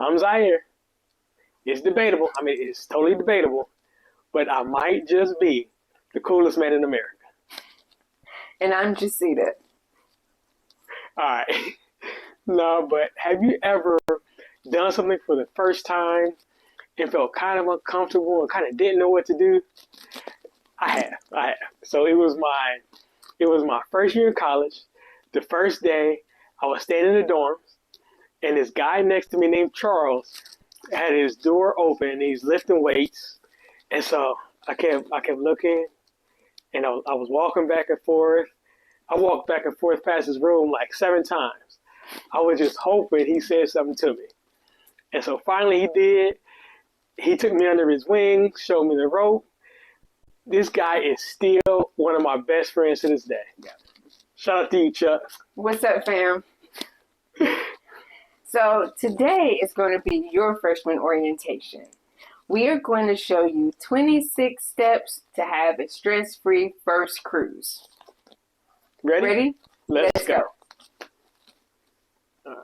I'm Zaire. It's debatable. I mean, it's totally debatable, but I might just be the coolest man in America. And I'm Jacita. All right. No, but have you ever done something for the first time and felt kind of uncomfortable and kind of didn't know what to do? I have. So it was my first year in college. The first day, I was staying in the dorms, and this guy next to me named Charles had his door open, and he's lifting weights. And so I kept looking, and I was walking back and forth. I walked back and forth past his room like 7 times. I was just hoping he said something to me. And so finally he did. He took me under his wing, showed me the rope. This guy is still one of my best friends to this day. Yeah. Shout out to you, Chuck. What's up, fam? So today is going to be your freshman orientation. We are going to show you 26 steps to have a stress-free first cruise. Ready? Let's go. All right.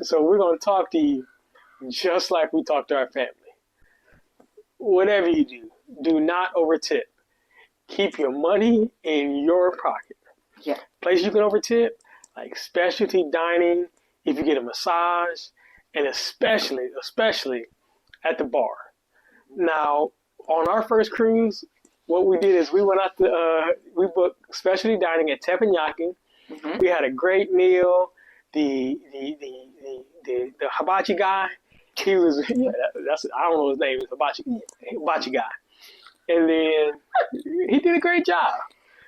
So we're going to talk to you just like we talk to our family. Whatever you do, do not overtip. Keep your money in your pocket. Yeah. Places you can overtip, like specialty dining, if you get a massage, and especially at the bar. Now, on our first cruise, what we did is we went out to, we booked specialty dining at Teppanyaki. Mm-hmm. We had a great meal. The hibachi guy, he was, I don't know his name, it's hibachi guy. And then he did a great job.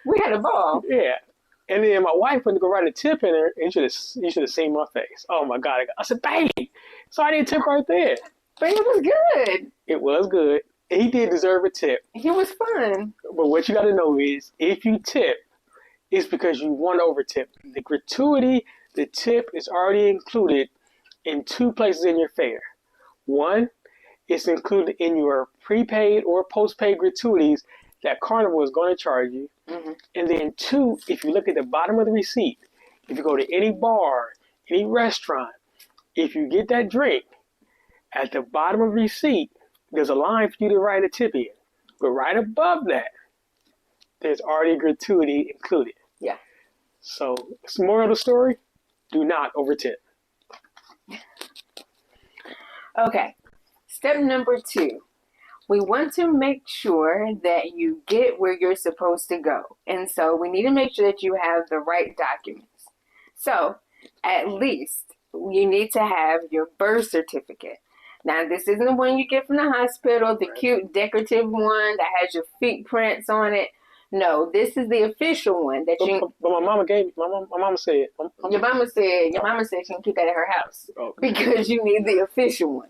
We had a ball. Yeah. And then my wife went to go write a tip in her, and you should have seen my face. Oh my God. I said, babe, so I didn't tip right there. But it was good. It was good. And he did deserve a tip. He was fun. But what you got to know is, if you tip, it's because you want to overtip. The gratuity, the tip is already included in 2 places in your fare. One, it's included in your prepaid or postpaid gratuities that Carnival is going to charge you. Mm-hmm. And then 2, if you look at the bottom of the receipt, if you go to any bar, any restaurant, if you get that drink, at the bottom of the receipt, there's a line for you to write a tip in. But right above that, there's already gratuity included. Yeah. So, moral of the story, do not overtip. Okay. Step number 2. We want to make sure that you get where you're supposed to go. And so we need to make sure that you have the right documents. So at least you need to have your birth certificate. Now, this isn't the one you get from the hospital, the cute decorative one that has your feet prints on it. No, this is the official one that you. But my mama gave me. My mama said. Your mama said she can keep that at her house because you need the official one.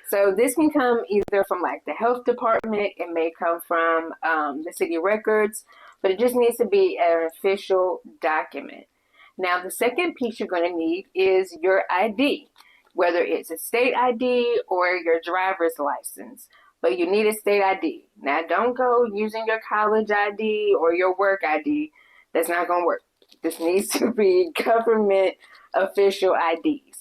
So this can come either from like the health department. It may come from the city records, but it just needs to be an official document. Now, the second piece you're going to need is your ID, whether it's a state ID or your driver's license. But you need a state ID. Now, don't go using your college ID or your work ID. That's not going to work. This needs to be government official IDs.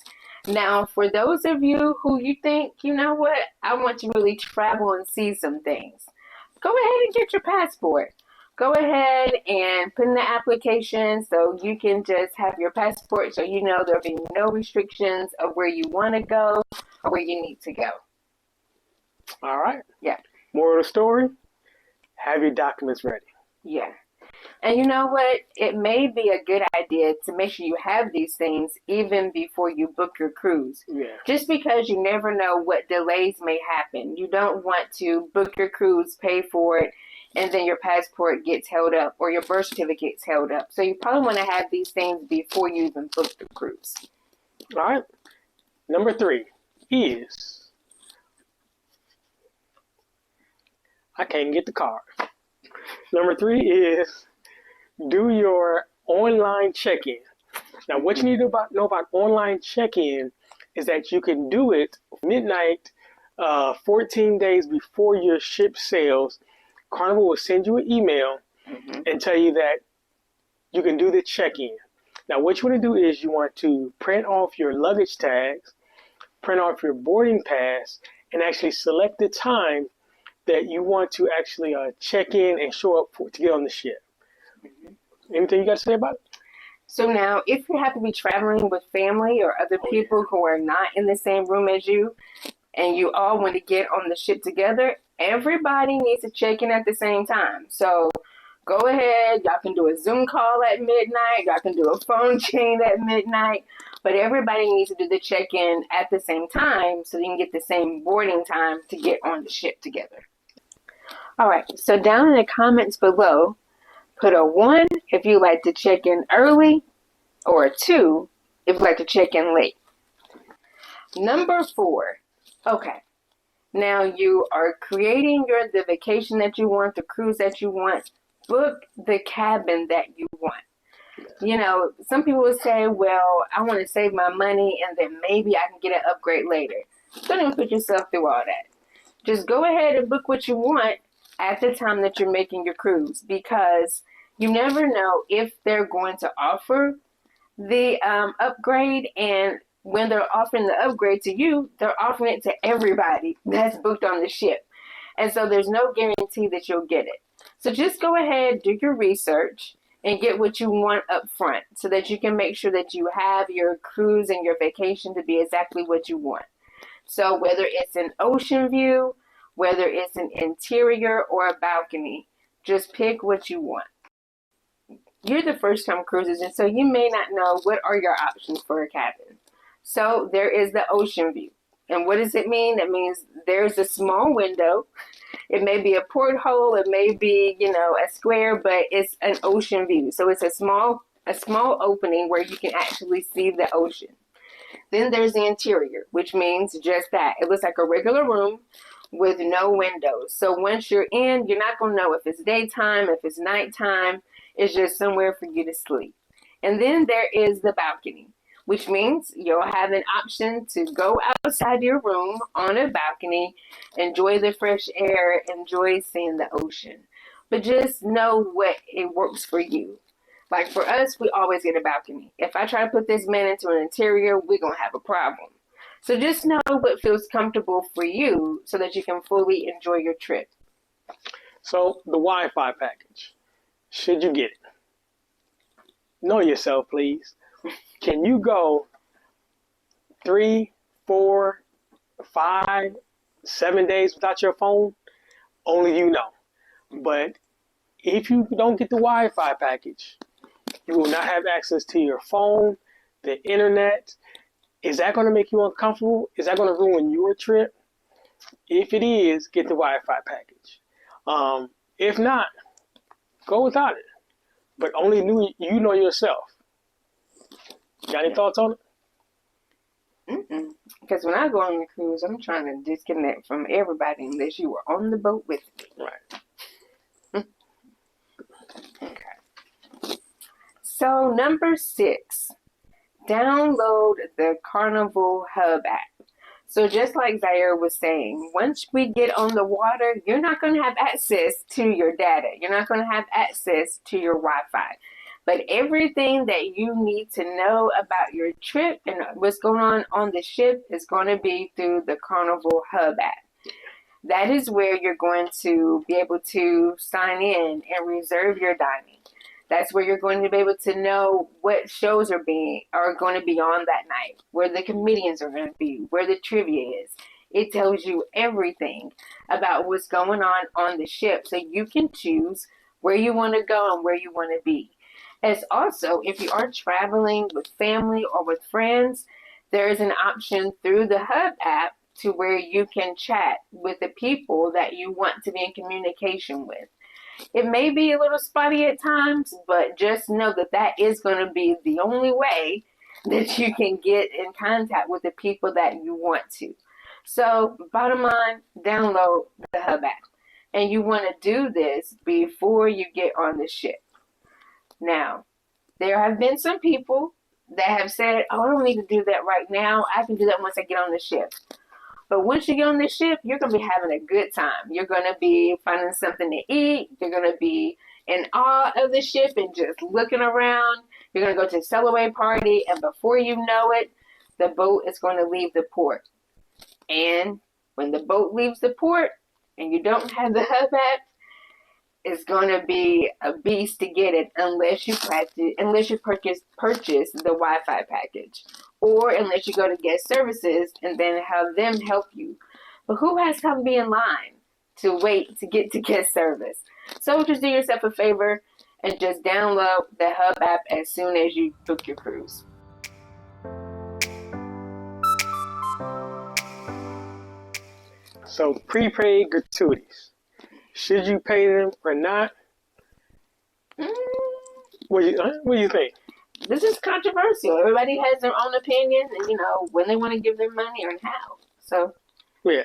Now, for those of you who you think, you know what, I want to really travel and see some things, go ahead and get your passport. Go ahead and put in the application so you can just have your passport so you know there'll be no restrictions of where you want to go or where you need to go. All right. Yeah. Moral of the story, have your documents ready. Yeah. And you know what? It may be a good idea to make sure you have these things even before you book your cruise. Yeah. Just because you never know what delays may happen. You don't want to book your cruise, pay for it, and then your passport gets held up or your birth certificate gets held up. So you probably want to have these things before you even book the cruise. All right. Number 3 is, I can't get the card. Number 3 is, do your online check-in. Now, what you need to know about online check-in is that you can do it midnight 14 days before your ship sails, Carnival will send you an email and tell you that you can do the check-in. Now, what you want to do is you want to print off your luggage tags, print off your boarding pass, and actually select the time that you want to actually check in and show up to get on the ship. Anything you got to say about it? So now, if you have to be traveling with family or other people who are not in the same room as you, and you all want to get on the ship together, everybody needs to check in at the same time. So go ahead, y'all can do a Zoom call at midnight, y'all can do a phone chain at midnight, but everybody needs to do the check-in at the same time so you can get the same boarding time to get on the ship together. All right, so down in the comments below, put a 1 if you like to check in early, or a 2 if you like to check in late. Number 4. Okay, now you are creating the vacation that you want, the cruise that you want. Book the cabin that you want. You know, some people will say, well, I want to save my money and then maybe I can get an upgrade later. Don't even put yourself through all that. Just go ahead and book what you want at the time that you're making your cruise, because you never know if they're going to offer the upgrade, and when they're offering the upgrade to you, they're offering it to everybody that's booked on the ship. And so there's no guarantee that you'll get it. So just go ahead, do your research, and get what you want up front so that you can make sure that you have your cruise and your vacation to be exactly what you want. So whether it's an ocean view, whether it's an interior or a balcony, just pick what you want. You're the first time cruisers, and so you may not know what are your options for a cabin. So there is the ocean view. And what does it mean? That means there's a small window. It may be a porthole, it may be, a square, but it's an ocean view. So it's a small opening where you can actually see the ocean. Then there's the interior, which means just that. It looks like a regular room with no windows. So once you're in, you're not going to know if it's daytime, if it's nighttime. It's just somewhere for you to sleep. And then there is the balcony, which means you'll have an option to go outside your room on a balcony, enjoy the fresh air, enjoy seeing the ocean. But just know what it works for you. Like for us, we always get a balcony. If I try to put this man into an interior, we're going to have a problem. So just know what feels comfortable for you so that you can fully enjoy your trip. So the Wi-Fi package, should you get it? Know yourself, please. Can you go 3, 4, 5, 7 days without your phone? Only you know. But if you don't get the Wi-Fi package, you will not have access to your phone, the internet. Is that going to make you uncomfortable? Is that going to ruin your trip? If it is, get the Wi-Fi package. If not, go without it. But only you know yourself. Got any thoughts on it? Because when I go on the cruise, I'm trying to disconnect from everybody unless you were on the boat with me. Right. Okay. So number 6, download the Carnival Hub app. So just like Zaire was saying, once we get on the water, you're not going to have access to your data. You're not going to have access to your Wi-Fi. But everything that you need to know about your trip and what's going on the ship is going to be through the Carnival Hub app. That is where you're going to be able to sign in and reserve your dining. That's where you're going to be able to know what shows are going to be on that night, where the comedians are going to be, where the trivia is. It tells you everything about what's going on the ship, so you can choose where you want to go and where you want to be. As also, if you are traveling with family or with friends, there is an option through the Hub app to where you can chat with the people that you want to be in communication with. It may be a little spotty at times, but just know that that is going to be the only way that you can get in contact with the people that you want to. So, bottom line, download the Hub app. And you want to do this before you get on the ship. Now, there have been some people that have said, oh, I don't need to do that right now. I can do that once I get on the ship. But once you get on the ship, you're going to be having a good time. You're going to be finding something to eat. You're going to be in awe of the ship and just looking around. You're going to go to a celebrate party, and before you know it, the boat is going to leave the port. And when the boat leaves the port and you don't have the Hub app, it's going to be a beast to get it unless you purchase the Wi-Fi package, or unless you go to guest services and then have them help you. But who has time to be in line to wait to get to guest service? So just do yourself a favor and just download the Hub app as soon as you book your cruise. So prepaid gratuities. Should you pay them or not? What do you think? This is controversial. Everybody has their own opinion, and when they want to give their money or how. So, yeah,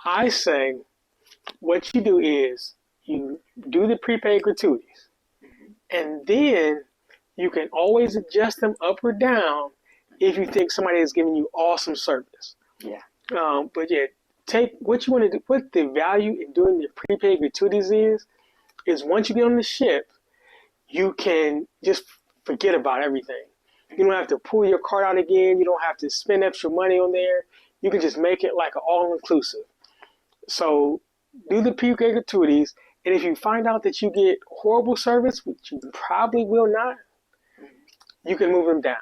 I say what you do is you do the prepaid gratuities, and then you can always adjust them up or down if you think somebody is giving you awesome service. Yeah. But yeah. Take what you want to do. What the value in doing the prepaid gratuities is once you get on the ship, you can just forget about everything. You don't have to pull your card out again. You don't have to spend extra money on there. You can just make it like an all-inclusive. So do the prepaid gratuities, and if you find out that you get horrible service, which you probably will not, you can move them down.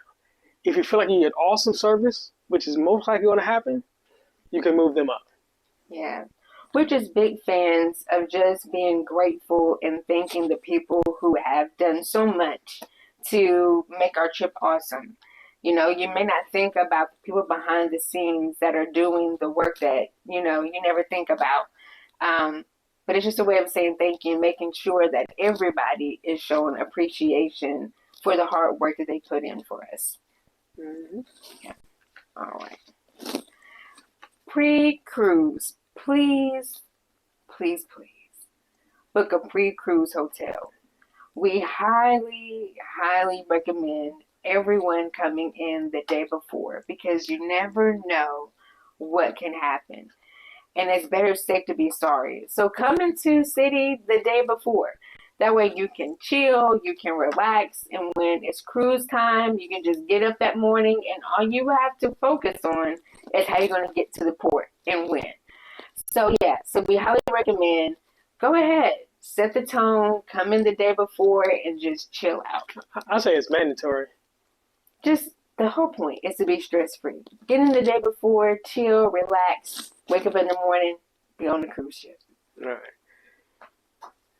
If you feel like you get awesome service, which is most likely going to happen, you can move them up. Yeah. We're just big fans of just being grateful and thanking the people who have done so much to make our trip awesome. You may not think about the people behind the scenes that are doing the work that, you never think about. But it's just a way of saying thank you and making sure that everybody is showing appreciation for the hard work that they put in for us. Mm-hmm. Yeah. All right. Pre-cruise, please book a pre-cruise hotel. We highly recommend everyone coming in the day before, because you never know what can happen. And it's better safe to be sorry. So come into city the day before. That way you can chill, you can relax, and when it's cruise time, you can just get up that morning, and all you have to focus on is how you're going to get to the port and when. So we highly recommend, go ahead, set the tone, come in the day before, and just chill out. I say it's mandatory. Just the whole point is to be stress-free. Get in the day before, chill, relax, wake up in the morning, be on the cruise ship. All right.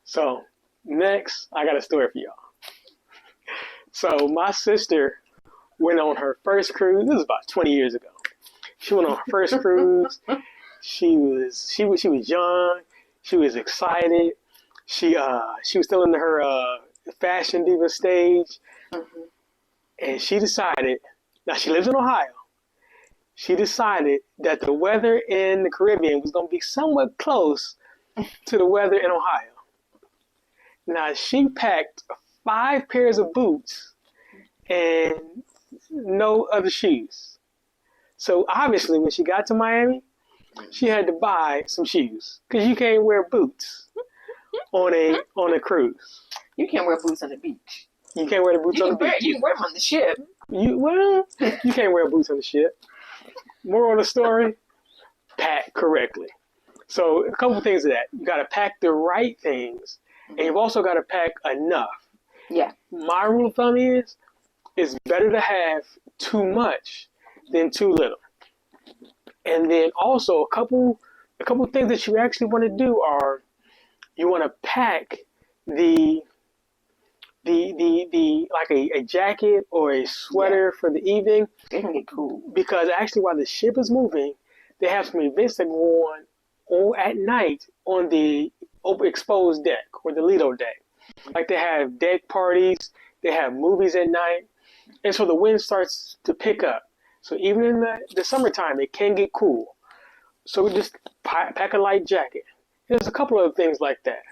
So next, I got a story for y'all. So my sister went on her first cruise. This was about 20 years ago. She went on her first cruise. She was young. She was excited. She was still in her fashion diva stage, and she decided. Now she lives in Ohio. She decided that the weather in the Caribbean was going to be somewhat close to the weather in Ohio. Now she packed 5 pairs of boots and no other shoes. So obviously when she got to Miami, she had to buy some shoes, because you can't wear boots on a cruise. You can't wear boots on the beach. You can't wear the boots on the beach. You can wear them on the ship. You can't wear boots on the ship. Moral of the story, pack correctly. So a couple things of that. You got to pack the right things, and you've also got to pack enough. Yeah. My rule of thumb is it's better to have too much than too little. And then also a couple things that you actually want to do are, you want to pack the like a jacket or a sweater for the evening. It can get cool. Because actually while the ship is moving, they have some events that go on at night on the exposed deck or the Lido deck. Like they have deck parties, they have movies at night, and so the wind starts to pick up. So even in the summertime, it can get cool. So just pack a light jacket. There's a couple of things like that.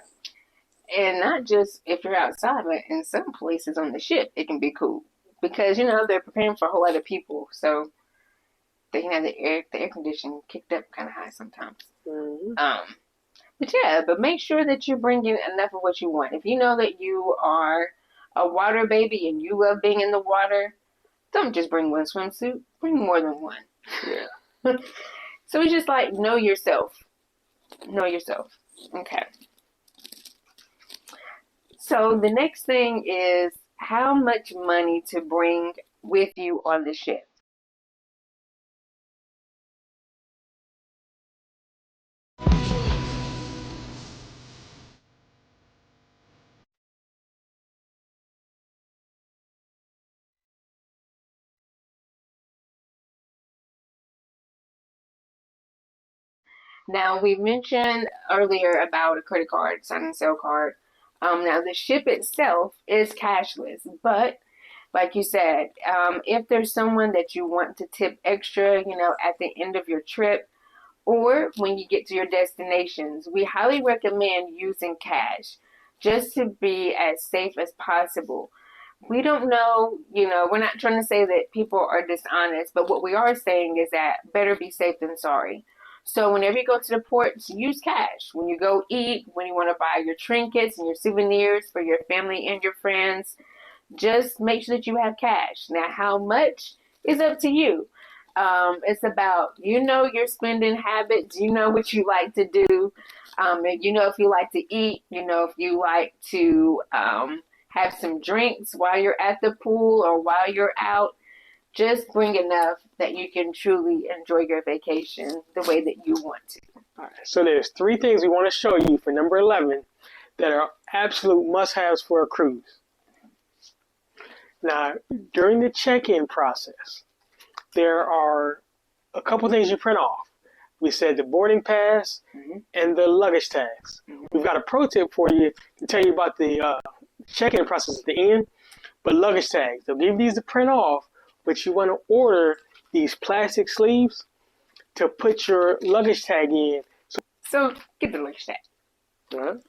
And not just if you're outside, but in some places on the ship, it can be cool. Because, they're preparing for a whole lot of people. So they can have the air conditioning kicked up kind of high sometimes. Mm-hmm. But make sure that you're bringing enough of what you want. If you know that you are a water baby and you love being in the water, don't just bring one swimsuit. Bring more than one. Yeah. So it's just like, know yourself. Know yourself. Okay. So the next thing is how much money to bring with you on the ship. Now, we mentioned earlier about a credit card, sign and sell card. Now, the ship itself is cashless, but like you said, if there's someone that you want to tip extra, at the end of your trip or when you get to your destinations, we highly recommend using cash just to be as safe as possible. We don't know, we're not trying to say that people are dishonest, but what we are saying is that better be safe than sorry. So whenever you go to the ports, use cash. When you go eat, when you want to buy your trinkets and your souvenirs for your family and your friends, just make sure that you have cash. Now, how much is up to you. It's about, your spending habits. You know what you like to do. If you like to eat, if you like to have some drinks while you're at the pool or while you're out. Just bring enough that you can truly enjoy your vacation the way that you want to. All right. So there's 3 things we want to show you for number 11 that are absolute must-haves for a cruise. Now, during the check-in process, there are a couple things you print off. We said the boarding pass and the luggage tags. We've got a pro tip for you to tell you about the check-in process at the end, but luggage tags. They'll give you these to print off, but you want to order these plastic sleeves to put your luggage tag in. So get the luggage tag. All right.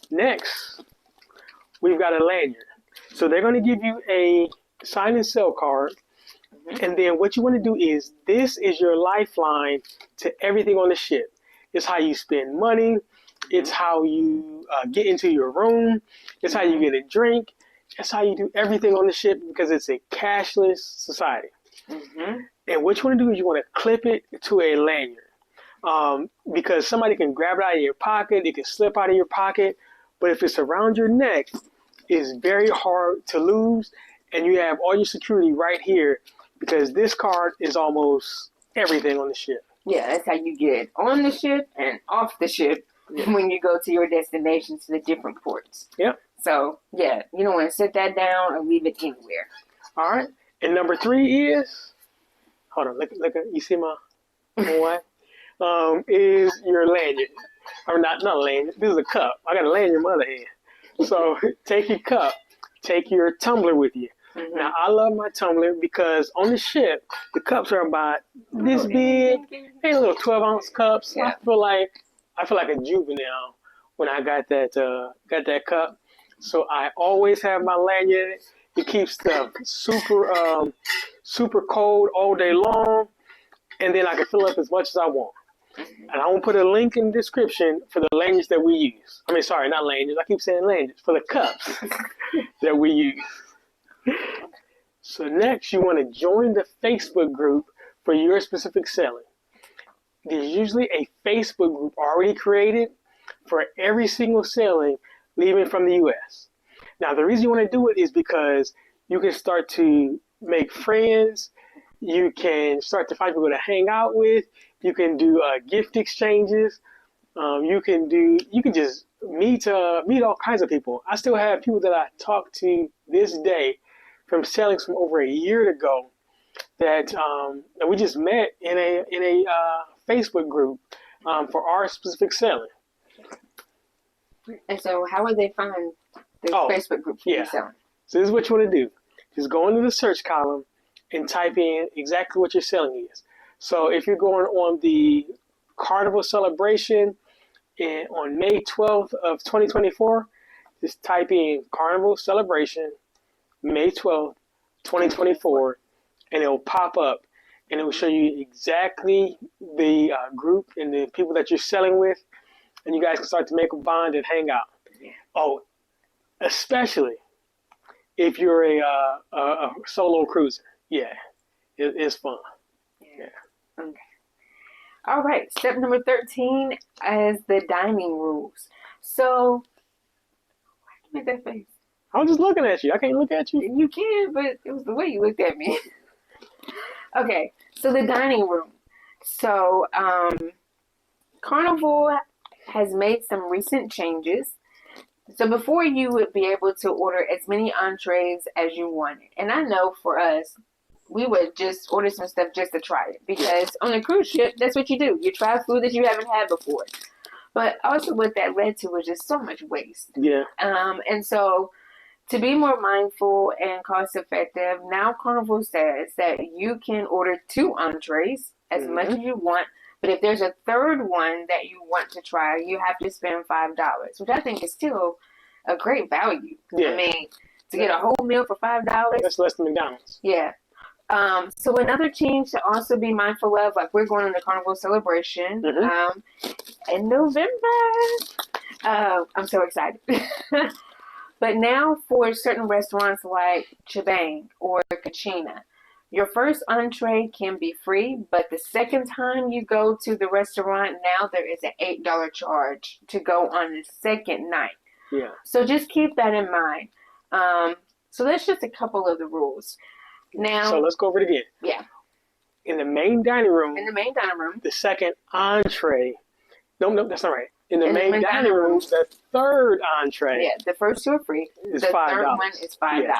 Next, we've got a lanyard. So they're going to give you a sign and sell card. And then what you want to do is, this is your lifeline to everything on the ship. It's how you spend money. It's how you get into your room. It's how you get a drink. That's how you do everything on the ship because it's a cashless society. And what you want to do is you want to clip it to a lanyard because somebody can grab it out of your pocket. It can slip out of your pocket. But if it's around your neck, it's very hard to lose. And you have all your security right here because this card is almost everything on the ship. Yeah, that's how you get on the ship and off the ship when you go to your destinations to the different ports. Yep. So, yeah, you don't want to sit that down or leave it anywhere. All right. And number 3 is, hold on, look, you see my wife? Is your lanyard. Or not lanyard, this is a cup. I got a lanyard in my other hand. So take your cup, take your tumbler with you. Now, I love my tumbler because on the ship, the cups are about this big. They're little 12-ounce cups. Yeah. I feel like a juvenile when I got that cup. So I always have my lanyard. It keeps stuff super cold all day long, and then I can fill up as much as I want. And I will put a link in the description for the lanyards that we use. I mean, sorry, not lanyards. I keep saying lanyards. For the cups that we use. So next, you want to join the Facebook group for your specific sailing. There's usually a Facebook group already created for every single sailing leaving from the U.S. Now, the reason you want to do it is because you can start to make friends. You can start to find people to hang out with. You can do gift exchanges. You can just meet all kinds of people. I still have people that I talk to this day from sailings from over a year ago that we just met in a Facebook group for our specific sailing. And so, how would they find the Facebook group for your sailing? So this is what you want to do. Just go into the search column and type in exactly what your sailing is. So if you're going on the Carnival celebration on May 12th of 2024, just type in Carnival celebration May 12th, 2024, and it will pop up. and it will show you exactly the group and the people that you're selling with, and you guys can start to make a bond and hang out. Yeah. Oh, especially if you're a solo cruiser. Yeah, it's fun. Yeah. Okay. All right. Step number 13 is the dining rules. So, why did you make that face? I was just looking at you. I can't look at you. You can, but it was the way you looked at me. Okay. So the dining room. So, Carnival has made some recent changes. So before, you would be able to order as many entrees as you wanted. And I know for us, we would just order some stuff just to try it. Because on a cruise ship, that's what you do. You try food that you haven't had before. But also what that led to was just so much waste. Yeah. And so to be more mindful and cost effective, now Carnival says that you can order 2 entrees as much as you want. But if there's a third one that you want to try, you have to spend $5, which I think is still a great value. Yeah. I mean, to get a whole meal for $5. That's less than McDonald's. Yeah. So another change to also be mindful of, like we're going on the Carnival celebration in November. I'm so excited. But now for certain restaurants like Chibang or Kachina, your first entree can be free, but the second time you go to the restaurant, now there is an $8 charge to go on the second night. Yeah. So just keep that in mind. So that's just a couple of the rules. Now, so let's go over it again. Yeah. In the main dining room. The second entree. No, that's not right. In the main dining room, the third entree. Yeah, the first 2 are free. Is the $5. Third one is $5. Yeah.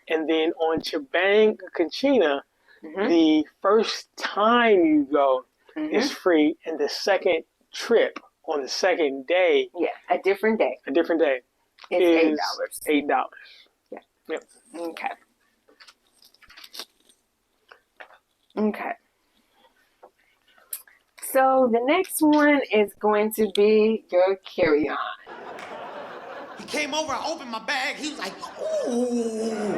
And then on Chibang Kachina, the first time you go is free, and the second trip on the second day. Yeah, a different day. Is $8. Yeah. Yep. Okay. So the next one is going to be your carry-on. He came over, I opened my bag, he was like, ooh.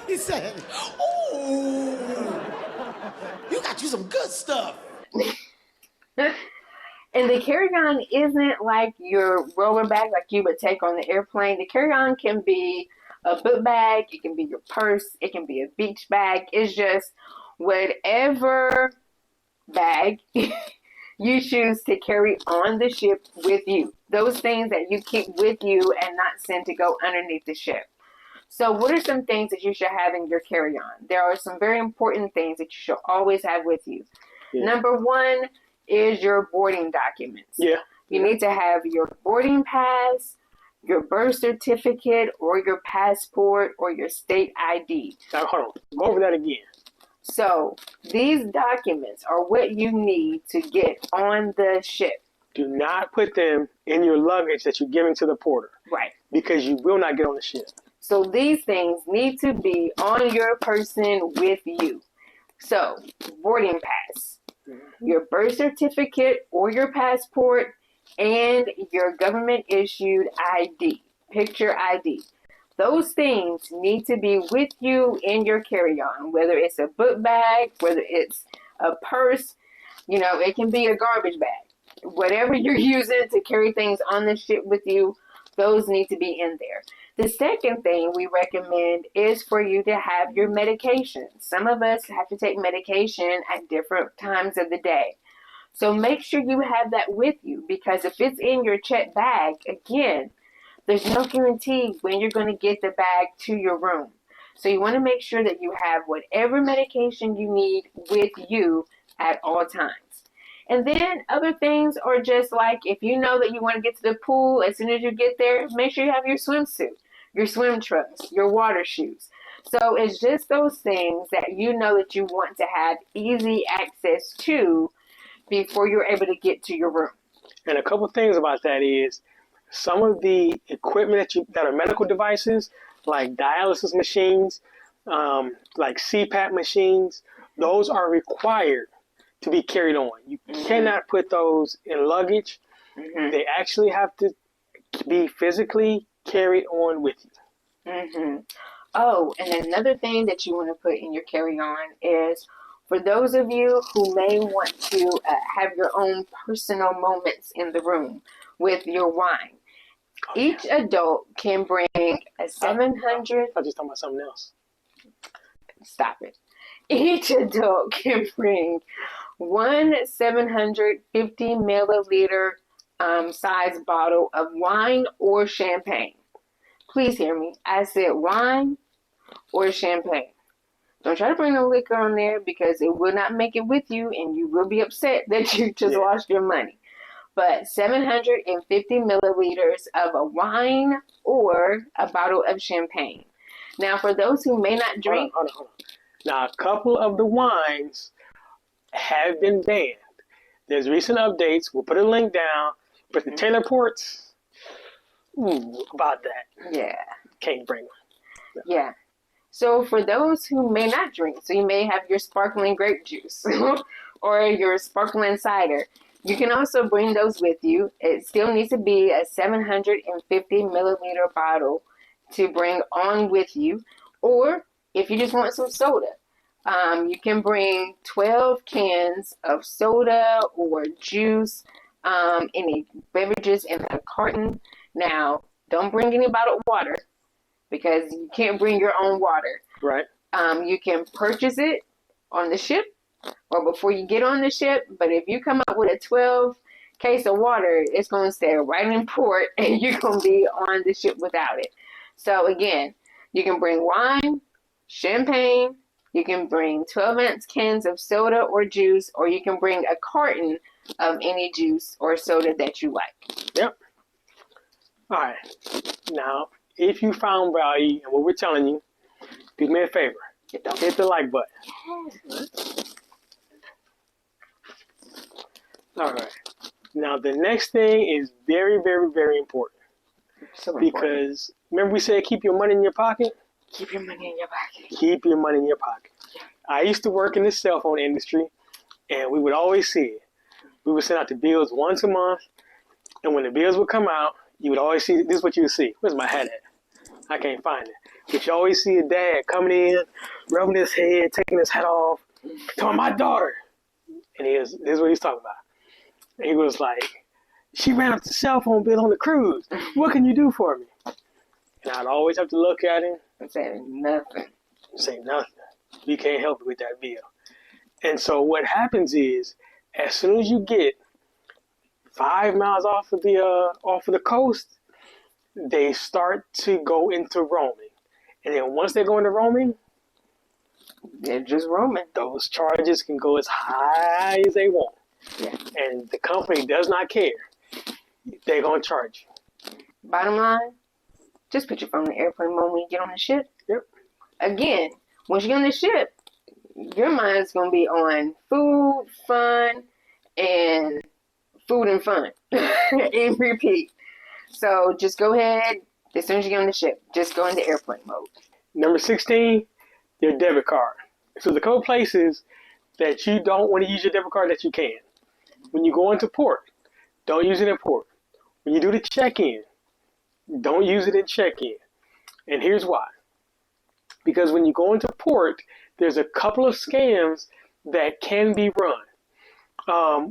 He said, ooh, you got you some good stuff. And the carry-on isn't like your roller bag like you would take on the airplane. The carry-on can be a book bag, it can be your purse, it can be a beach bag. It's just whatever bag you choose to carry on the ship with you. Those things that you keep with you and not send to go underneath the ship. So what are some things that you should have in your carry-on? There are some very important things that you should always have with you. Yeah. Number 1 is your boarding documents. Yeah. You need to have your boarding pass, your birth certificate, or your passport, or your state ID. Now, hold on. Go over that again. So these documents are what you need to get on the ship. Do not put them in your luggage that you're giving to the porter. Right. Because you will not get on the ship. So these things need to be on your person with you. So boarding pass, your birth certificate or your passport, and your government issued ID, picture ID. Those things need to be with you in your carry-on, whether it's a book bag, whether it's a purse, it can be a garbage bag. Whatever you're using to carry things on the ship with you, those need to be in there. The second thing we recommend is for you to have your medication. Some of us have to take medication at different times of the day. So make sure you have that with you, because if it's in your checked bag, again, there's no guarantee when you're going to get the bag to your room. So you want to make sure that you have whatever medication you need with you at all times. And then other things are just like, if you know that you want to get to the pool, as soon as you get there, make sure you have your swimsuit, your swim trunks, your water shoes. So it's just those things that you know that you want to have easy access to before you're able to get to your room. And a couple things about that is, some of the equipment that are medical devices, like dialysis machines, like CPAP machines, those are required to be carried on. You cannot put those in luggage. They actually have to be physically carried on with you. Oh, and another thing that you want to put in your carry-on is for those of you who may want to have your own personal moments in the room with your wine. Each adult can bring a 700. I just talking about something else. Stop it. Each adult can bring one 750 milliliter size bottle of wine or champagne. Please hear me. I said wine or champagne. Don't try to bring no liquor on there because it will not make it with you and you will be upset that you just lost your money. But 750 milliliters of a wine or a bottle of champagne. Now, for those who may not drink... Hold on. Now, a couple of the wines have been banned. There's recent updates. We'll put a link down. But the Taylor Ports, about that. Yeah. Can't bring one. No. Yeah. So for those who may not drink, so you may have your sparkling grape juice or your sparkling cider, you can also bring those with you. It still needs to be a 750 milliliter bottle to bring on with you. Or if you just want some soda, you can bring 12 cans of soda or juice, any beverages in a carton. Now, don't bring any bottled water because you can't bring your own water. Right. You can purchase it on the ship or before you get on the ship. But if you come up with a 12 case of water, it's going to stay right in port and you're going to be on the ship without it. So again, you can bring wine, champagne, you can bring 12-ounce cans of soda or juice, or you can bring a carton of any juice or soda that you like. Yep. All right. Now, if you found value in what we're telling you, do me a favor. Hit the like button. All right. Now, the next thing is very, very, very important. So because remember we said keep your money in your pocket? Keep your money in your pocket. Keep your money in your pocket. I used to work in the cell phone industry, and we would always see it. We would send out the bills once a month, and when the bills would come out, you would always see, this is what you would see. Where's my hat at? I can't find it. But you always see a dad coming in, rubbing his head, taking his hat off, telling my daughter. And this is what he's talking about. And he was like, she ran up the cell phone bill on the cruise. What can you do for me? And I'd always have to look at him and say nothing. Say nothing. You can't help it with that bill. And so what happens is, as soon as you get 5 miles off of the coast, they start to go into roaming. And then once they go into roaming, they're just roaming. Those charges can go as high as they want. Yeah. And the company does not care. They're going to charge you. Bottom line, just put your phone in airplane mode when you get on the ship. Yep. Again, once you get on the ship, your mind's going to be on food, fun, and in repeat. So just go ahead, as soon as you get on the ship, just go into airplane mode. Number 16, your debit card. So there's a couple places that you don't want to use your debit card that you can. When you go into port, don't use it in port. When you do the check-in, don't use it in check-in. And here's why. Because when you go into port, there's a couple of scams that can be run.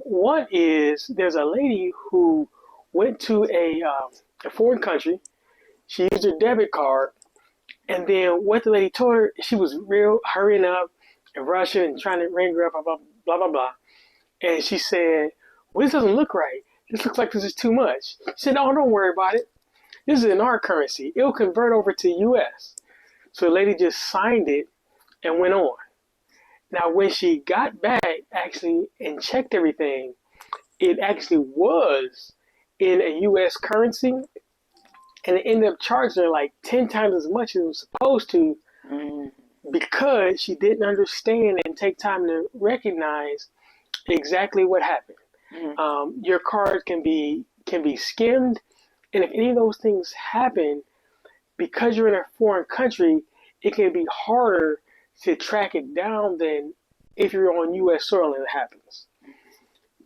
One is there's a lady who went to a foreign country. She used her debit card. And then what the lady told her, she was real hurrying up and rushing and trying to ring her up, blah, blah, blah, blah. And she said, well, this doesn't look right. This looks like this is too much. She said, oh, don't worry about it. This is in our currency. It'll convert over to US. So the lady just signed it and went on. Now, when she got back, actually, and checked everything, it actually was in a US currency. And it ended up charging her like 10 times as much as it was supposed to because she didn't understand and take time to recognize exactly what happened. Your card can be skimmed, and if any of those things happen, because you're in a foreign country, it can be harder to track it down than if you're on U.S. soil and it happens.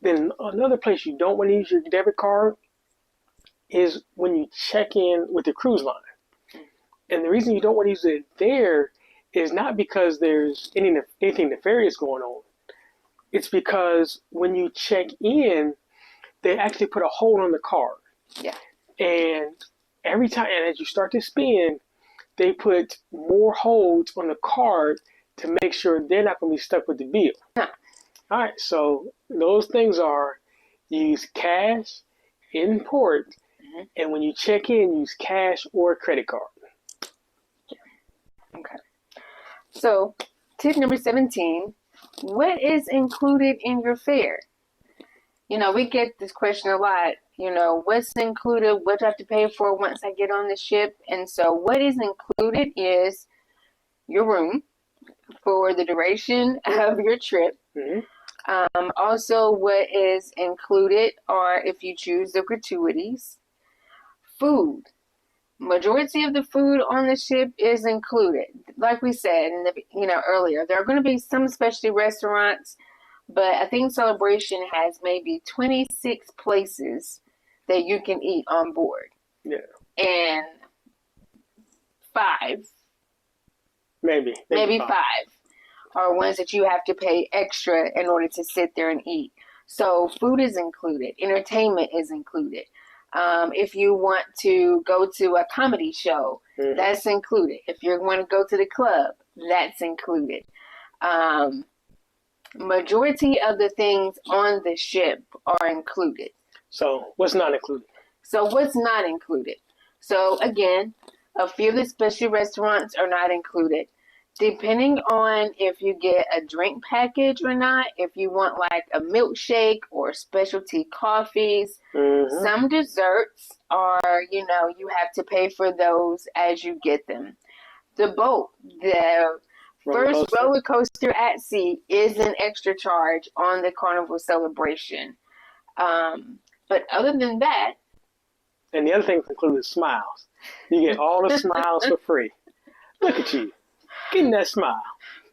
Then another place you don't want to use your debit card is when you check in with the cruise line. And the reason you don't want to use it there is not because there's anything nefarious going on. It's because when you check in, they actually put a hold on the card. Yeah. And every time, and as you start to spend, they put more holds on the card to make sure they're not going to be stuck with the bill. Huh. All right, so those things are use cash in port, and when you check in, use cash or credit card. Okay. So, tip number 17, what is included in your fare? You know, we get this question a lot. You know, what's included? What do I have to pay for once I get on the ship? And so what is included is your room for the duration of your trip. Mm-hmm. Also, what is included are, if you choose, the gratuities. Food. Majority of the food on the ship is included. Like we said earlier, there are going to be some specialty restaurants, but I think Celebration has maybe 26 places that you can eat on board. Yeah. And maybe five are ones that you have to pay extra in order to sit there and eat. So food is included. Entertainment is included. If you want to go to a comedy show, that's included. If you want to go to the club, that's included. Majority of the things on the ship are included. So what's not included? So again, a few of the specialty restaurants are not included. Depending on if you get a drink package or not, if you want like a milkshake or specialty coffees, some desserts are, you have to pay for those as you get them. The boat, the first roller coaster at sea is an extra charge on the Carnival Celebration. But other than that... And the other things include smiles. You get all the smiles for free. Look at you. Getting that smile.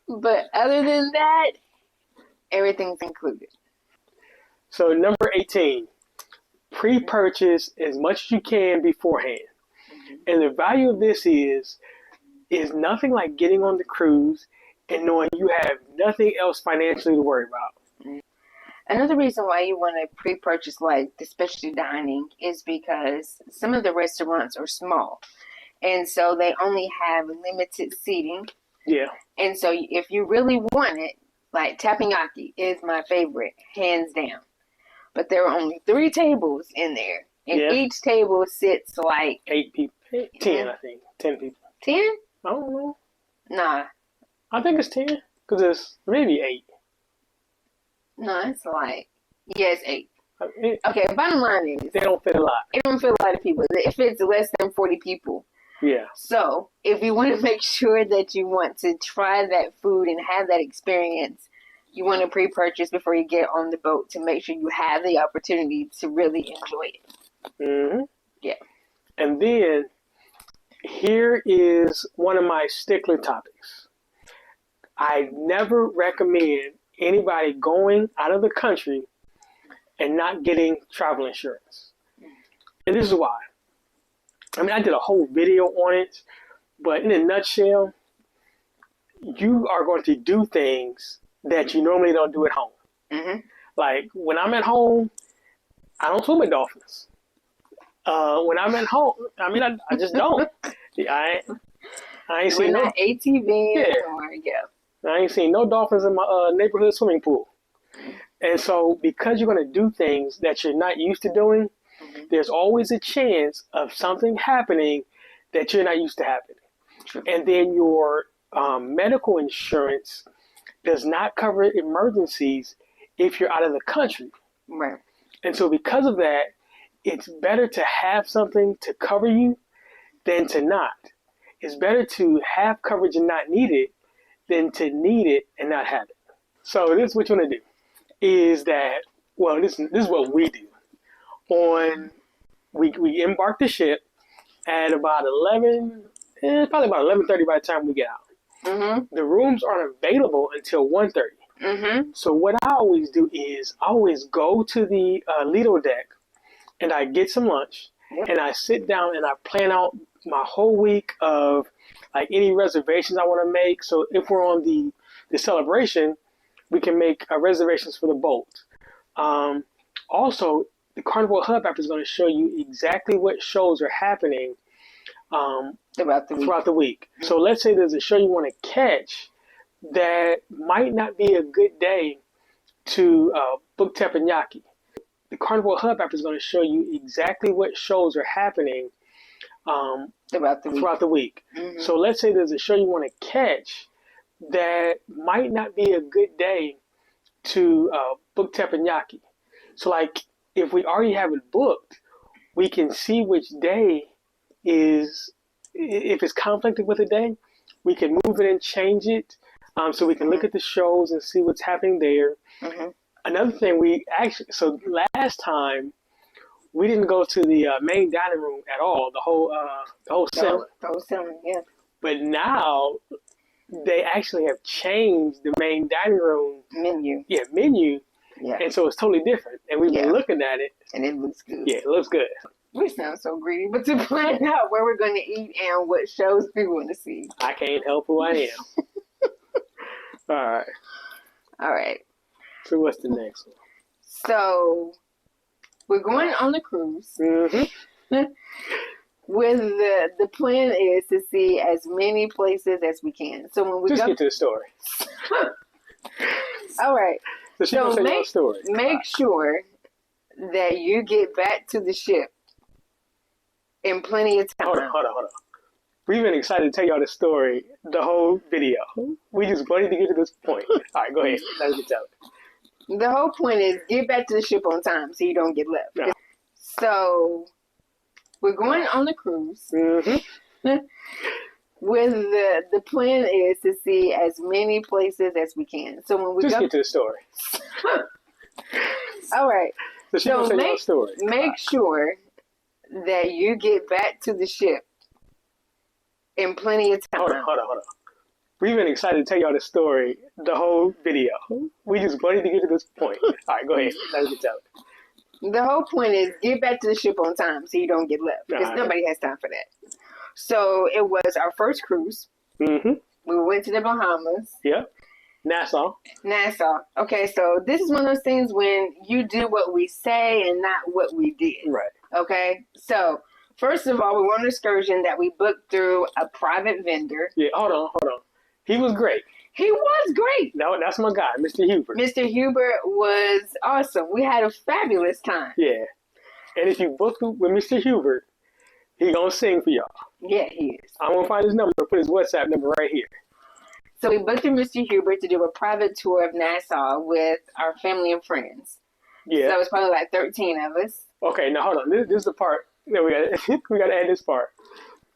But other than that, everything's included. So number 18, pre-purchase as much as you can beforehand. And the value of this is nothing like getting on the cruise and knowing you have nothing else financially to worry about. Another reason why you want to pre-purchase like the specialty dining is because some of the restaurants are small. And so they only have limited seating. Yeah. And so if you really want it, like teppanyaki is my favorite, hands down. But there are only 3 tables in there. And each table sits like... 8 people. 10, I think. 10 people. 10? I don't know. Nah. I think it's 10. Because it's maybe 8. No, it's like... Yeah, it's 8. Okay, bottom line is... They don't fit a lot. It don't fit a lot of people. It fits less than 40 people. Yeah. So, if you want to make sure that you want to try that food and have that experience, you want to pre-purchase before you get on the boat to make sure you have the opportunity to really enjoy it. Mm-hmm. Yeah. And then, here is one of my stickler topics. I never recommend anybody going out of the country and not getting travel insurance. And this is why. I mean, I did a whole video on it, but in a nutshell, you are going to do things that you normally don't do at home. Mm-hmm. Like, when I'm at home, I don't swim with dolphins. When I'm at home, I mean, I just don't. I ain't seen no ATV. Yeah. I ain't seen no dolphins in my neighborhood swimming pool. And so, because you're going to do things that you're not used to doing, there's always a chance of something happening that you're not used to happening. True. And then your medical insurance does not cover emergencies if you're out of the country. Right. And so because of that, it's better to have something to cover you than to not. It's better to have coverage and not need it than to need it and not have it. So this is what you want to do. Is that, well, this is what we do. We embark the ship at about 11, probably about 11:30 by the time we get out. Mm-hmm. The rooms aren't available until 1:30. Mm-hmm. So what I always do is I always go to the Lido deck and I get some lunch and I sit down and I plan out my whole week of like any reservations I want to make. So if we're on the celebration, we can make reservations for the boat. Also, the Carnival Hub app is going to show you exactly what shows are happening throughout the week. So let's say there's a show you want to catch that might not be a good day to book teppanyaki. The Carnival Hub app is going to show you exactly what shows are happening throughout the week. Mm-hmm. So let's say there's a show you want to catch that might not be a good day to book teppanyaki. So like if we already have it booked, we can see which day is, if it's conflicted with a day, we can move it and change it. So we can look at the shows and see what's happening there. Mm-hmm. Another thing so last time we didn't go to the main dining room at all, the whole center. The whole center, yeah. But now they actually have changed the main dining room menu. Yeah, menu. Yeah. And so it's totally different. And we've been looking at it. And it looks good. Yeah, it looks good. We sound so greedy, but to plan out where we're going to eat and what shows we want to see. I can't help who I am. All right. So what's the next one? So we're going on a cruise. Mm-hmm. With the plan is to see as many places as we can. So when we just get to the story. All right. So make sure that you get back to the ship in plenty of time. Hold on. We've been excited to tell y'all the story the whole video. We just wanted to get to this point. All right, go ahead. Let's get tell it. The whole point is get back to the ship on time so you don't get left. No. So we're going on a cruise. Mm-hmm. With the plan is to see as many places as we can. So when we get to the story. All right. So make sure that you get back to the ship in plenty of time. Hold on. We've been excited to tell y'all the story the whole video. We just wanted to get to this point. All right, go ahead. Let's get tell it. The whole point is get back to the ship on time so you don't get left. Because nobody has time for that. So it was our first cruise. Mm-hmm. We went to the Bahamas. Yep. Nassau. Okay, so this is one of those things when you do what we say and not what we did. Right. Okay, so first of all, we went on an excursion that we booked through a private vendor. Yeah, hold on. He was great. He was great. No, that's my guy, Mr. Hubert. Mr. Hubert was awesome. We had a fabulous time. Yeah. And if you book with Mr. Hubert, he gonna sing for y'all. Yeah, he is. I'm gonna find his number and put his WhatsApp number right here. So we booked with Mr. Hubert to do a private tour of Nassau with our family and friends. Yeah. So it was probably like 13 of us. Okay, now hold on. This is the part that we gotta add this part.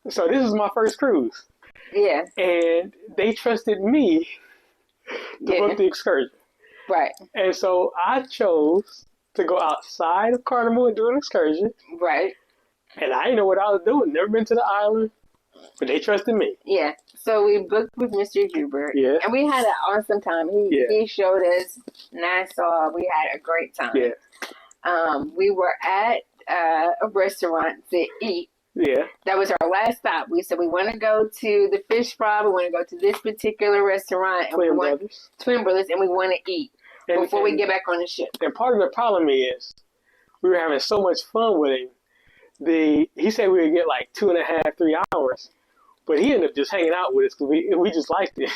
So this is my first cruise. Yeah. And they trusted me to book the excursion. Right. And so I chose to go outside of Carnival and do an excursion. Right. And I didn't know what I was doing. Never been to the island. But they trusted me. Yeah. So we booked with Mr. Hubert. Yeah. And we had an awesome time. He showed us Nassau. We had a great time. Yeah. We were at a restaurant to eat. Yeah. That was our last stop. We said we want to go to the fish fry. We want to go to this particular restaurant. And Twin Brothers. And we want to eat before we get back on the ship. And part of the problem is we were having so much fun with him. He said we would get like 2.5, 3 hours. But he ended up just hanging out with us because we just liked it.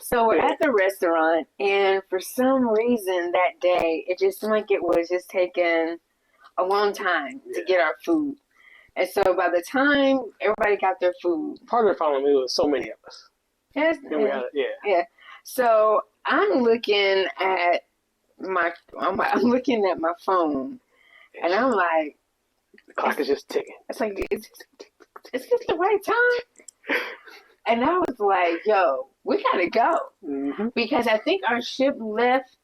So we're at the restaurant, and for some reason that day, it just seemed like it was just taking a long time to get our food. And so by the time everybody got their food... Part of the problem was so many of us. Yes. Yeah. So I'm looking at my phone, and I'm like... The clock is just ticking. It's like, is this the right time? And I was like, yo, we gotta go. Mm-hmm. Because I think our ship left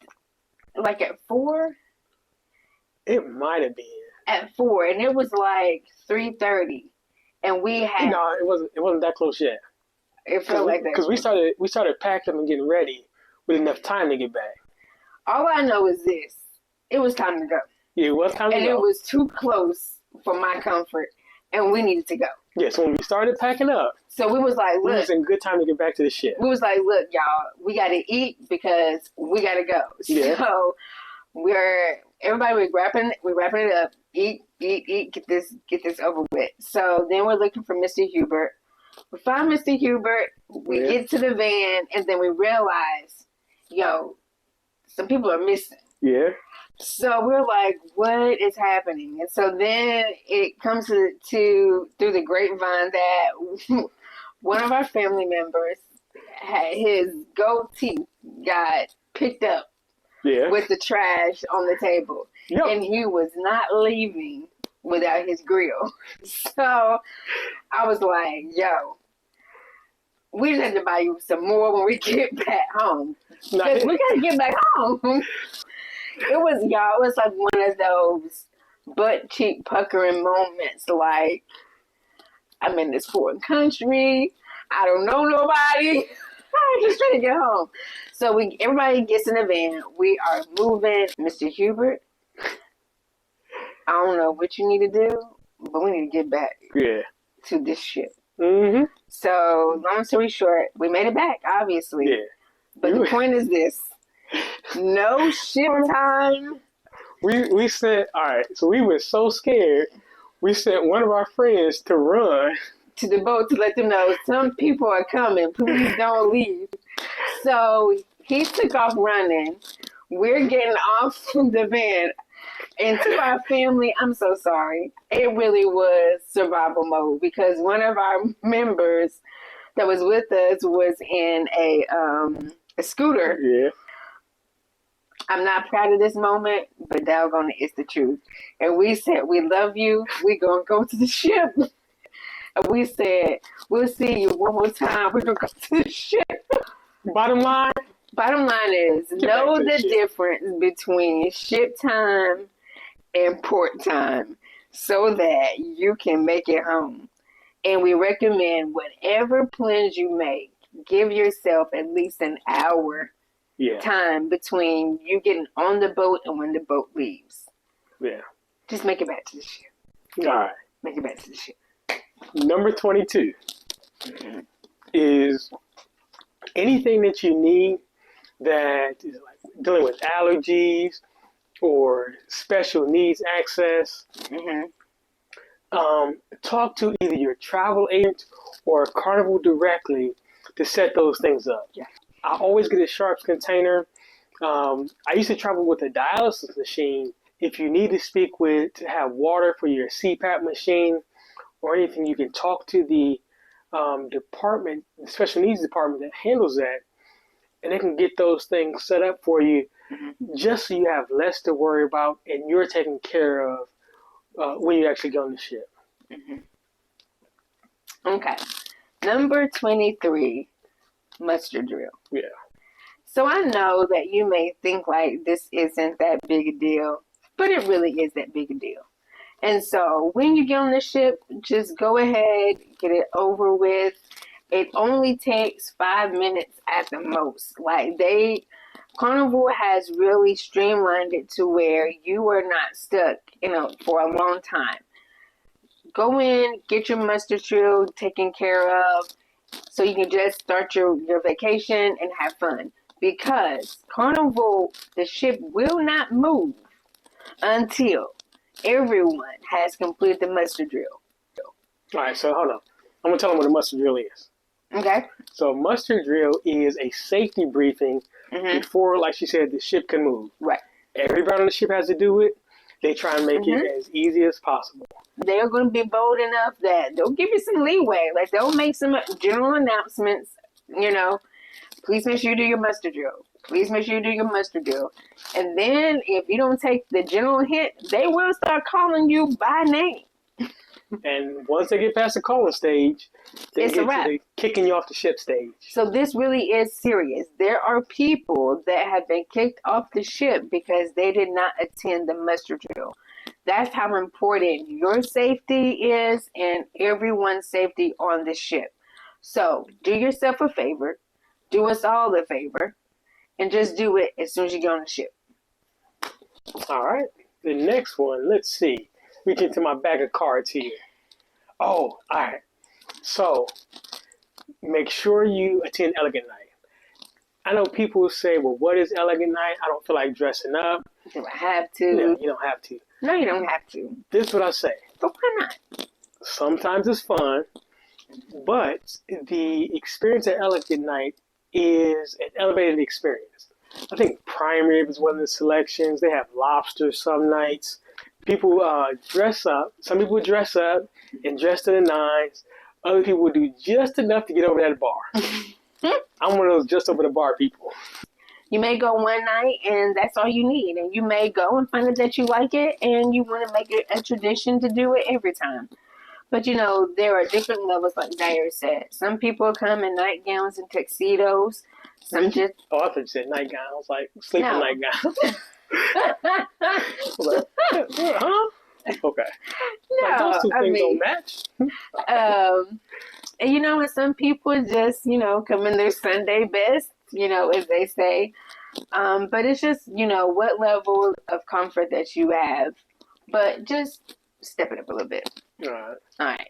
like at 4. It might have been. At 4, and it was like 3:30. And we had... No, it wasn't that close yet. It felt like that. Because we started packing and getting ready with enough time to get back. All I know is this. It was time to go. Yeah, it was time to go. And it was too close for my comfort, and we needed to go. Yeah, so when we started packing up, so we was like, we look, was in good time to get back to the ship. we was like, look, y'all, we got to eat because we got to go. Yeah. So we're wrapping it up. Eat, get this over with. So then we're looking for Mr. Hubert. We find Mr. Hubert. We get to the van, and then we realize, some people are missing. Yeah. So we're like, what is happening? And so then it comes to through the grapevine that one of our family members had his gold teeth got picked up with the trash on the table. Yep. And he was not leaving without his grill. So I was like, yo, we just have to buy you some more when we get back home. Because we got to get back home. It was like one of those butt cheek puckering moments. Like, I'm in this foreign country. I don't know nobody. I'm just trying to get home. So everybody gets in the van. We are moving. Mr. Hubert, I don't know what you need to do, but we need to get back to this ship. Mm-hmm. So, long story short, we made it back, obviously. Yeah. But the point is this. No ship time. We sent, all right, so we were so scared, we sent one of our friends to run to the boat to let them know some people are coming. Please don't leave. So he took off running. We're getting off from the van. And to our family, I'm so sorry. It really was survival mode because one of our members that was with us was in a scooter. Yeah. I'm not proud of this moment, but doggone it, it's the truth. And we said, we love you. We're going to go to the ship. And we said, we'll see you one more time. We're going to go to the ship. Bottom line is, know the difference between ship time and port time so that you can make it home. And we recommend whatever plans you make, give yourself at least an hour time between you getting on the boat and when the boat leaves. Yeah. Just make it back to the ship. All right. Make it back to the ship. Number 22 is anything that you need that is like dealing with allergies or special needs access. Talk to either your travel agent or Carnival directly to set those things up. Yeah. I always get a Sharps container. I used to travel with a dialysis machine. If you need to speak to have water for your CPAP machine or anything, you can talk to the department, the special needs department that handles that, and they can get those things set up for you just so you have less to worry about and you're taken care of when you actually get on the ship. Okay. Number 23, mustard drill. Yeah. So I know that you may think like this isn't that big a deal, but it really is that big a deal. And so when you get on the ship, just go ahead, get it over with. It only takes 5 minutes at the most. Carnival has really streamlined it to where you are not stuck, for a long time. Go in, get your mustard drill taken care of so you can just start your vacation and have fun. Because Carnival, the ship will not move until everyone has completed the mustard drill. All right, so hold on. I'm going to tell them what a mustard drill is. Okay. So mustard drill is a safety briefing before, like she said, the ship can move. Right. Everybody on the ship has to do it. They try and make it as easy as possible. They're going to be bold enough that they'll give you some leeway. Like, they'll make some general announcements, please make sure you do your mustard drill. Please make sure you do your mustard drill. And then if you don't take the general hint, they will start calling you by name. And once they get past the calling stage, they get to the kicking you off the ship stage. So this really is serious. There are people that have been kicked off the ship because they did not attend the muster drill. That's how important your safety is and everyone's safety on the ship. So do yourself a favor, do us all a favor, and just do it as soon as you get on the ship. All right. The next one, let's see. Reach into my bag of cards here. Oh, all right. So make sure you attend Elegant Night. I know people say, well, what is Elegant Night? I don't feel like dressing up. Do I have to? No, you don't have to. No, you don't have to. This is what I say. But why not? Sometimes it's fun, but the experience at Elegant Night is an elevated experience. I think prime rib is one of the selections. They have lobster some nights. People dress up. Some people dress up and dress to the nines. Other people do just enough to get over that bar. I'm one of those just over the bar people. You may go one night and that's all you need. And you may go and find out that you like it and you want to make it a tradition to do it every time. But, there are different levels, like Zaire said. Some people come in nightgowns and tuxedos. Some just... Oh, I thought you said nightgowns, like sleeping nightgowns. Like, huh? Okay. No, like those two things don't match. And some people just, come in their Sunday best, as they say. But it's just, what level of comfort that you have. But just step it up a little bit. All right.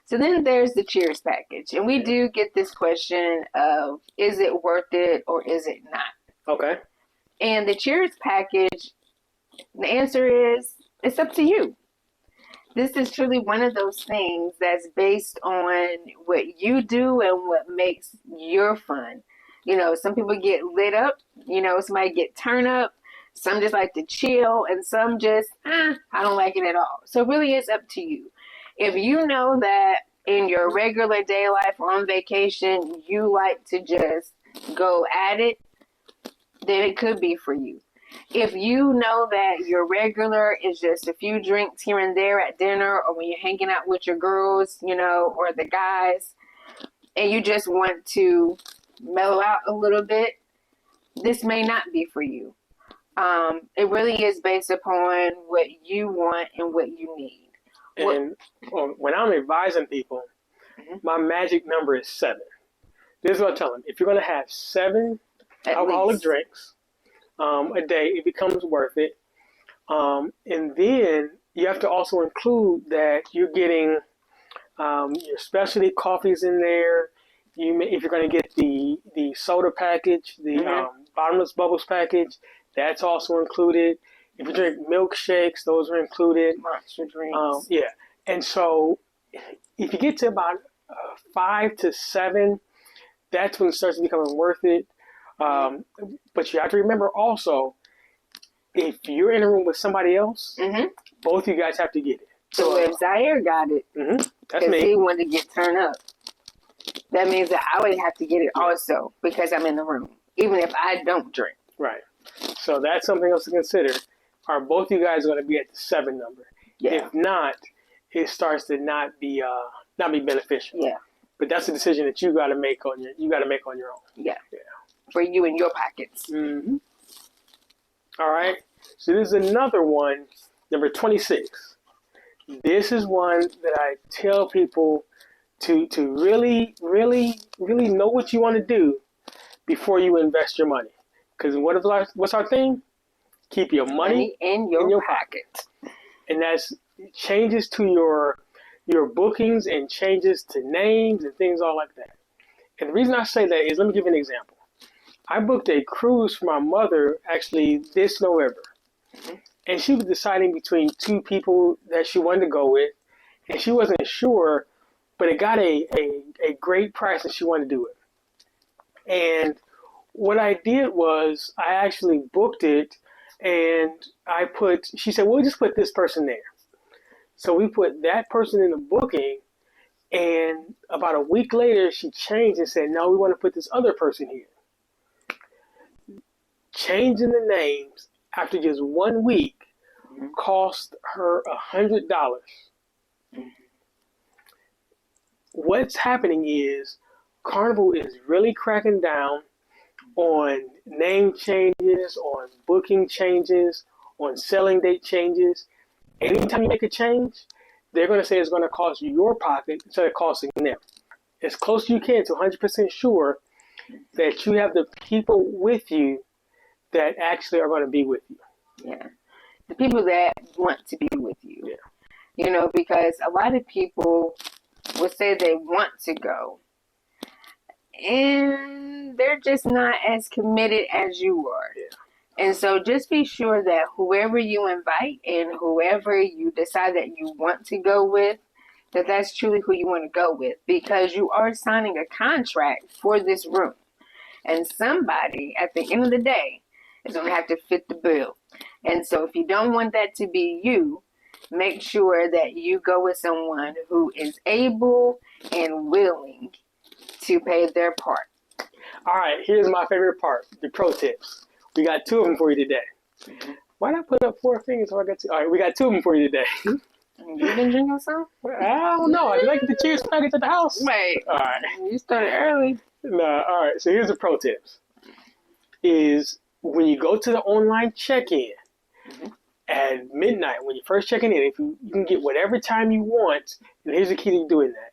So then there's the cheers package. And we do get this question of, is it worth it or is it not? Okay. And the cheers package, the answer is, it's up to you. This is truly one of those things that's based on what you do and what makes your fun. Some people get lit up, somebody get turn up, some just like to chill, and some just, I don't like it at all. So it really is up to you. If you know that in your regular day life or on vacation, you like to just go at it, then it could be for you. If you know that your regular is just a few drinks here and there at dinner or when you're hanging out with your girls, or the guys, and you just want to mellow out a little bit, this may not be for you. It really is based upon what you want and what you need. And when I'm advising people, my magic number is 7. This is what I tell them. If you're going to have 7 alcoholic drinks a day, it becomes worth it. And then you have to also include that you're getting your specialty coffees in there. If you're going to get the soda package, the bottomless bubbles package, that's also included. If you drink milkshakes, those are included. Monster drinks. And so if you get to about 5 to 7, that's when it starts becoming worth it. But you have to remember also, if you're in a room with somebody else, both you guys have to get it. So if Zaire got it, that's me. He wanted to get turned up, that means that I would have to get it also because I'm in the room, even if I don't drink. Right. So that's something else to consider. Are both you guys going to be at the 7 number? Yeah. If not, it starts to not be beneficial. Yeah. But that's a decision that you got to make on your own. Yeah. For you and your pockets. All right. So this is another one, number 26. This is one that I tell people to really, really, really know what you want to do before you invest your money. Because what's our thing? Keep your money in your pocket. And that's changes to your bookings and changes to names and things all like that. And the reason I say that is, let me give you an example. I booked a cruise for my mother actually this November. And she was deciding between 2 people that she wanted to go with. And she wasn't sure, but it got a great price and she wanted to do it. And what I did was I actually booked it and she said, well, just put this person there. So we put that person in the booking, and about a week later, she changed and said, no, we want to put this other person here. Changing the names after just 1 week cost her $100. What's happening is Carnival is really cracking down on name changes, on booking changes, on selling date changes. Anytime you make a change, they're going to say it's going to cost you your pocket instead of costing them. As close as you can to 100% sure that you have the people with you that actually are going to be with you. Yeah. The people that want to be with you. Yeah. Because a lot of people will say they want to go, and they're just not as committed as you are. Yeah. And so just be sure that whoever you invite and whoever you decide that you want to go with, that's truly who you want to go with, because you are signing a contract for this room. And somebody, at the end of the day, is going to have to fit the bill. And so if you don't want that to be you, make sure that you go with someone who is able and willing to pay their part. All right, here's my favorite part, the pro tips. We got 2 of them for you today. Mm-hmm. Why not put up 4 fingers so I got 2? All right, we got 2 of them for you today. You been drinking some? I don't know. I like the cheers package at the house. Wait. All right. You started early. No, all right. So here's the pro tips. Is when you go to the online check-in at midnight, when you're first checking in, if you can get whatever time you want, and here's the key to doing that.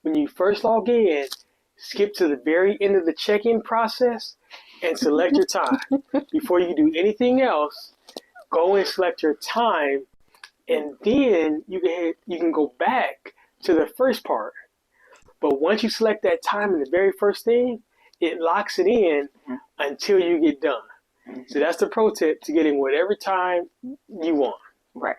When you first log in, skip to the very end of the check-in process and select your time. Before you do anything else, go and select your time, and then you can go back to the first part. But once you select that time in the very first thing, it locks it in until you get done. So that's the pro tip to getting whatever time you want. Right.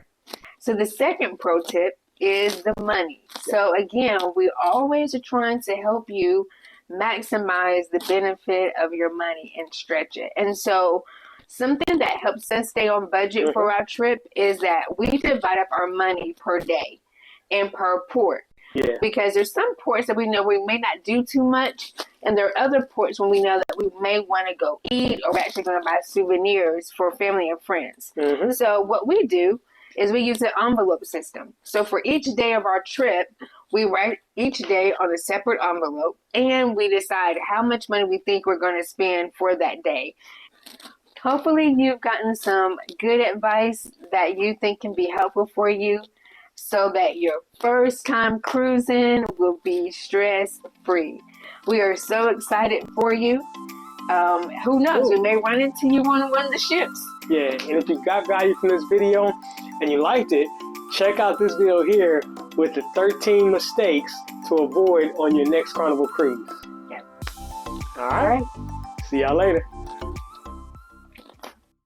So the second pro tip is the money. So again, we always are trying to help you maximize the benefit of your money and stretch it. And so something that helps us stay on budget for our trip is that we divide up our money per day and per port. Yeah. Because there's some ports that we know we may not do too much, and there are other ports when we know that we may want to go eat, or we're actually going to buy souvenirs for family and friends. Mm-hmm. So what we do is we use an envelope system. So for each day of our trip, we write each day on a separate envelope, and we decide how much money we think we're going to spend for that day. Hopefully you've gotten some good advice that you think can be helpful for you, so that your first time cruising will be stress-free. We are so excited for you. Who knows? We may run into you on one of the ships. Yeah, and if you got value from this video and you liked it, check out this video here with the 13 mistakes to avoid on your next Carnival cruise. Yep. All right. See y'all later.